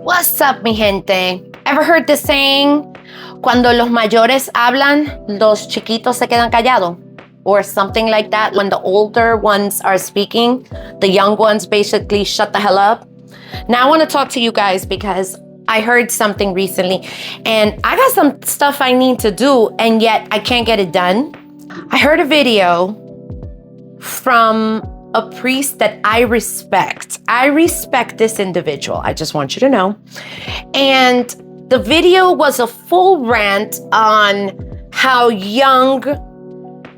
What's up, mi gente? Ever heard the saying, cuando los mayores hablan, los chiquitos se quedan callados? Or something like that. When the older ones are speaking, the young ones basically shut the hell up. Now I want to talk to you guys because I heard something recently and I got some stuff I need to do and yet I can't get it done. I heard a video from a priest that I respect. I respect this individual. I just want you to know. And the video was a full rant on how young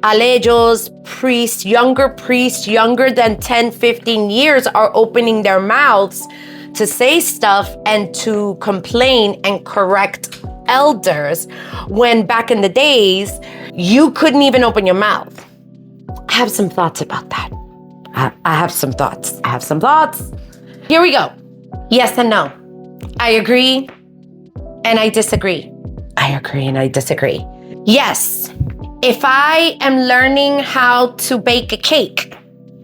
alejos, priests, younger than 10, 15 years are opening their mouths to say stuff and to complain and correct elders when back in the days, you couldn't even open your mouth. I have some thoughts about that. I have some thoughts. Here we go. Yes and no. I agree and I disagree. Yes, if I am learning how to bake a cake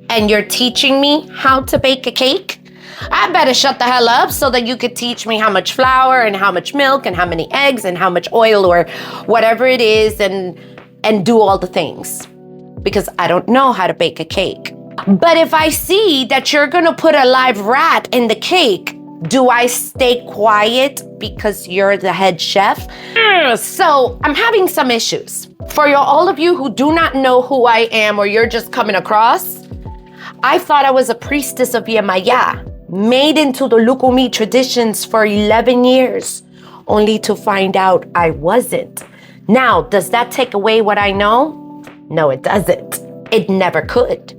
and you're teaching me how to bake a cake, I better shut the hell up so that you could teach me how much flour and how much milk and how many eggs and how much oil or whatever it is and do all the things because I don't know how to bake a cake. But if I see that you're gonna put a live rat in the cake, do I stay quiet because you're the head chef? So I'm having some issues. For all of you who do not know who I am or you're just coming across, I thought I was a priestess of Yemaya, made into the Lukumi traditions for 11 years, only to find out I wasn't. Now, does that take away what I know? No, it doesn't. It never could.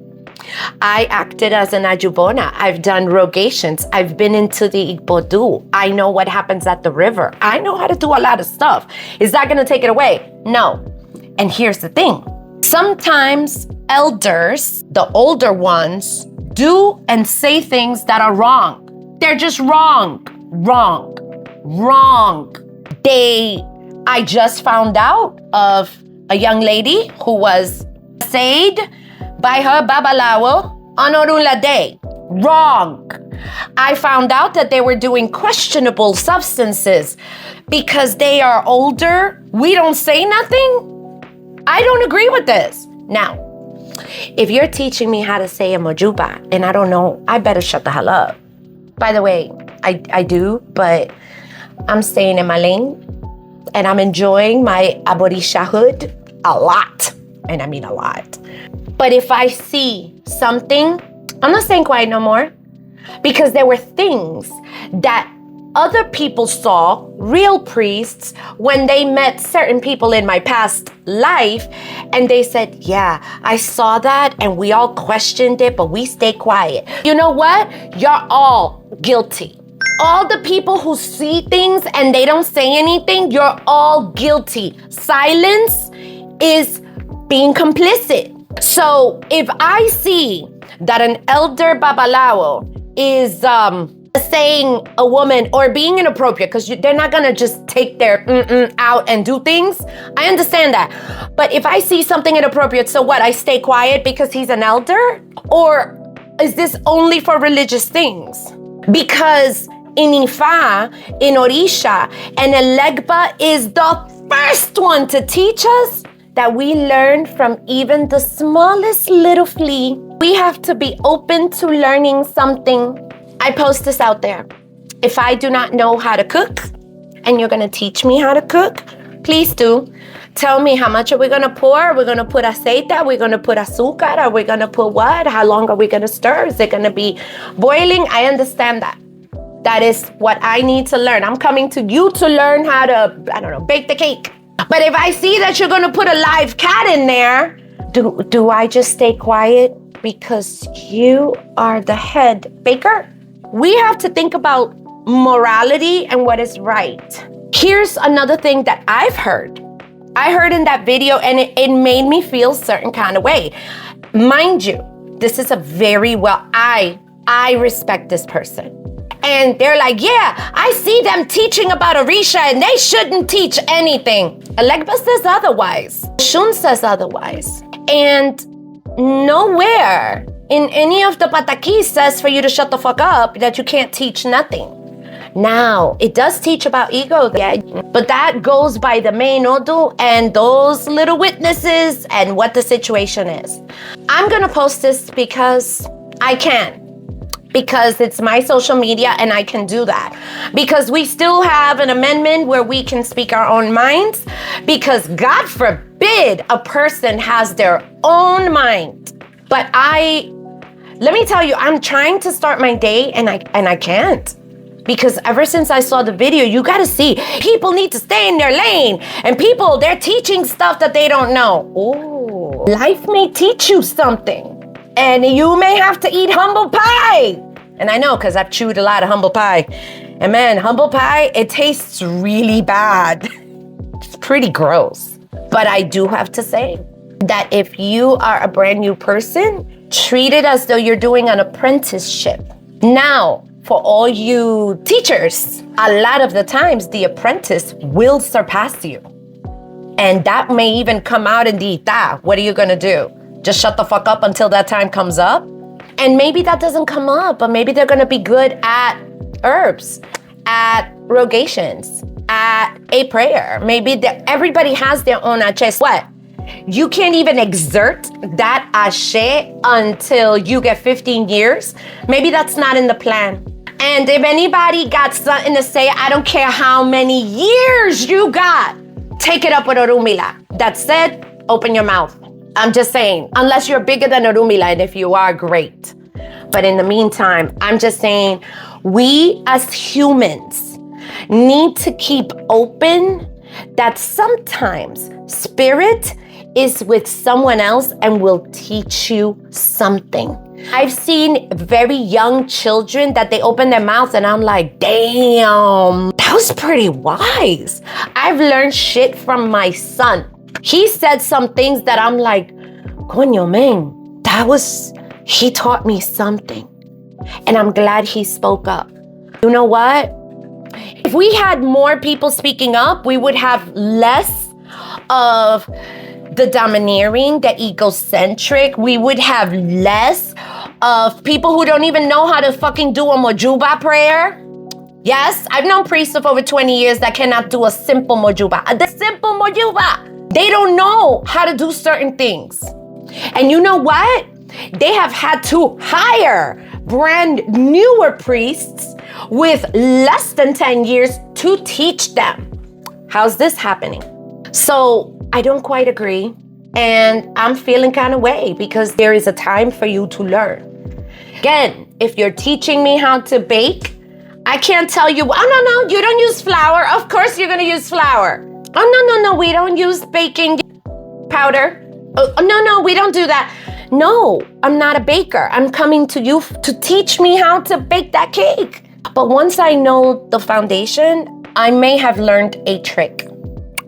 I acted as an ajubona. I've done rogations. I've been into the Igbodu. I know what happens at the river. I know how to do a lot of stuff. Is that gonna take it away? No. And here's the thing. Sometimes elders, the older ones, do and say things that are wrong. They're just wrong. I just found out of a young lady who was saved by her babalawo on Orunla Day. Wrong. I found out that they were doing questionable substances because they are older. We don't say nothing. I don't agree with this. Now, if you're teaching me how to say a mojuba and I don't know, I better shut the hell up. By the way, I do, but I'm staying in my lane and I'm enjoying my Orishahood a lot. And I mean a lot. But if I see something, I'm not saying quiet no more, because there were things that other people saw, real priests, when they met certain people in my past life, and they said, yeah, I saw that, and we all questioned it, but we stay quiet. You know what? You're all guilty. All the people who see things and they don't say anything, you're all guilty. Silence is being complicit. So if I see that an elder babalawo is saying a woman or being inappropriate, because they're not gonna just take their out and do things, I understand that. But if I see something inappropriate, so what? I stay quiet because he's an elder? Or is this only for religious things? Because in Ifa, in Orisha, and Elegba is the first one to teach us that we learn from even the smallest little flea. We have to be open to learning something. I post this out there. If I do not know how to cook and you're gonna teach me how to cook, please do. Tell me how much are we gonna pour? Are we gonna put aceite? Are we gonna put azúcar? Are we gonna put what? How long are we gonna stir? Is it gonna be boiling? I understand that. That is what I need to learn. I'm coming to you to learn how to, bake the cake. But if I see that you're gonna put a live cat in there, do I just stay quiet because you are the head baker? We have to think about morality and what is right. Here's another thing that I've heard. I heard in that video and it made me feel a certain kind of way. Mind you, this is I respect this person. And they're like, yeah, I see them teaching about Orisha and they shouldn't teach anything. Elegba says otherwise. Shun says otherwise. And nowhere in any of the patakis says for you to shut the fuck up, that you can't teach nothing. Now, it does teach about ego, yeah, but that goes by the main odu and those little witnesses and what the situation is. I'm gonna post this because I can. Because it's my social media and I can do that. Because we still have an amendment where we can speak our own minds. Because God forbid a person has their own mind. But let me tell you, I'm trying to start my day and I can't. Because ever since I saw the video, you gotta see, people need to stay in their lane. And people, they're teaching stuff that they don't know. Oh, life may teach you something. And you may have to eat humble pie. And I know, because I've chewed a lot of humble pie. And man, humble pie, it tastes really bad. It's pretty gross. But I do have to say that if you are a brand new person, treat it as though you're doing an apprenticeship. Now, for all you teachers, a lot of the times the apprentice will surpass you. And that may even come out in the ita. What are you gonna do? Just shut the fuck up until that time comes up? And maybe that doesn't come up, but maybe they're gonna be good at herbs, at rogations, at a prayer. Maybe everybody has their own ashe. What? You can't even exert that ashe until you get 15 years? Maybe that's not in the plan. And if anybody got something to say, I don't care how many years you got, take it up with Orunmila. That said, open your mouth. I'm just saying, unless you're bigger than Orunmila, and if you are, great. But in the meantime, I'm just saying, we as humans need to keep open that sometimes spirit is with someone else and will teach you something. I've seen very young children that they open their mouths and I'm like, damn, that was pretty wise. I've learned shit from my son. He said some things that I'm like, coño, man, he taught me something. And I'm glad he spoke up. You know what? If we had more people speaking up, we would have less of the domineering, the egocentric. We would have less of people who don't even know how to fucking do a mojuba prayer. Yes, I've known priests of over 20 years that cannot do a simple mojuba. The simple mojuba. They don't know how to do certain things. And you know what? They have had to hire brand newer priests with less than 10 years to teach them. How's this happening? So I don't quite agree. And I'm feeling kind of way because there is a time for you to learn. Again, if you're teaching me how to bake, I can't tell you, oh, no, you don't use flour. Of course you're going to use flour. Oh, no, we don't use baking powder. Oh, no, we don't do that. No, I'm not a baker. I'm coming to you to teach me how to bake that cake. But once I know the foundation, I may have learned a trick.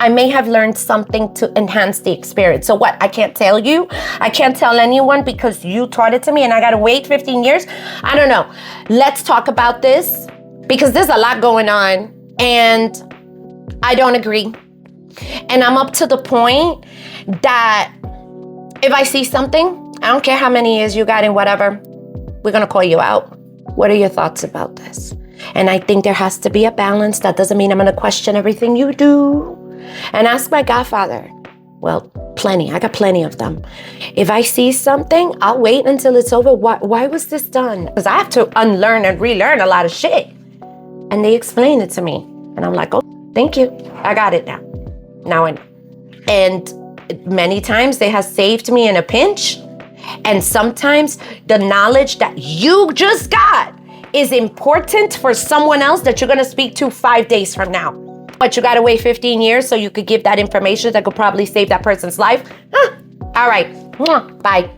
I may have learned something to enhance the experience. So what? I can't tell you. I can't tell anyone because you taught it to me and I got to wait 15 years. I don't know. Let's talk about this because there's a lot going on and I don't agree. And I'm up to the point that if I see something, I don't care how many years you got in whatever, we're going to call you out. What are your thoughts about this? And I think there has to be a balance. That doesn't mean I'm going to question everything you do. And ask my godfather. Well, plenty. I got plenty of them. If I see something, I'll wait until it's over. Why was this done? Because I have to unlearn and relearn a lot of shit. And they explain it to me. And I'm like, oh, thank you. I got it now. Now I know. And many times they have saved me in a pinch. And sometimes the knowledge that you just got is important for someone else that you're going to speak to 5 days from now. But you got to wait 15 years so you could give that information that could probably save that person's life. All right. Bye.